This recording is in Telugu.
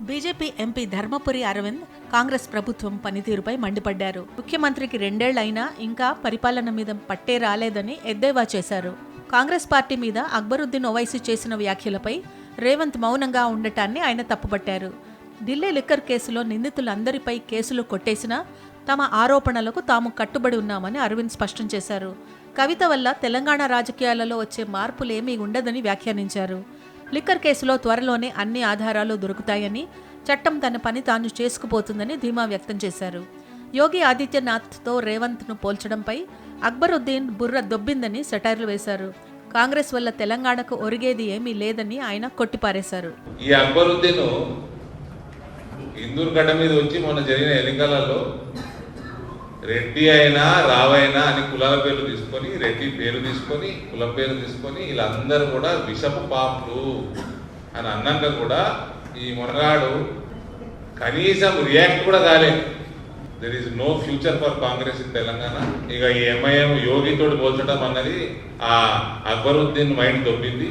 బీజేపీ ఎంపీ ధర్మపురి అరవింద్ కాంగ్రెస్ ప్రభుత్వం పనితీరుపై మండిపడ్డారు. ముఖ్యమంత్రికి 2 ఏళ్లైనా ఇంకా పరిపాలన మీద పట్టే రాలేదని ఎద్దేవా చేశారు. కాంగ్రెస్ పార్టీ మీద అక్బరుద్దీన్ ఓవైసీ చేసిన వ్యాఖ్యలపై రేవంత్ మౌనంగా ఉండటాన్ని ఆయన తప్పుపట్టారు. ఢిల్లీ లిక్కర్ కేసులో నిందితులందరిపై కేసులు కొట్టేసినా తమ ఆరోపణలకు తాము కట్టుబడి ఉన్నామని అరవింద్ స్పష్టం చేశారు. కవిత వల్ల తెలంగాణ రాజకీయాలలో వచ్చే మార్పులేమీ ఉండదని వ్యాఖ్యానించారు. లిక్కర్ కేసులో త్వరలోనే అన్ని ఆధారాలు దొరుకుతాయని, చట్టం తన పని తాను చేసుకుపోతుందని ధీమా వ్యక్తం చేశారు. యోగి ఆదిత్యనాథ్తో రేవంత్ను పోల్చడంపై అక్బరుద్దీన్ బుర్ర దొబ్బిందని సెటైర్లు వేశారు. కాంగ్రెస్ వల్ల తెలంగాణకు ఒరిగేది ఏమీ లేదని ఆయన కొట్టిపారేశారు. ఈ అక్బరుద్దీన్ ఇందూరు గడ్డ మీద వచ్చి మొన్న జరిగిన ఎన్నికలలో రెడ్డి అయినా రావైనా అని కులాల పేర్లు తీసుకొని, రెడ్డి పేరు తీసుకొని, కులం పేరు తీసుకొని వీళ్ళందరూ కూడా విషపు పాపులు అని అన్నాక కూడా ఈ మొనగాడు కనీసం రియాక్ట్ కూడా కాలే. There is no future for Congress in Telangana. ఇక ఈ ఎంఐఎం యోగితోటి పోల్చడం అన్నది ఆ అక్బరుద్దీన్ మైండ్ దొబ్బింది.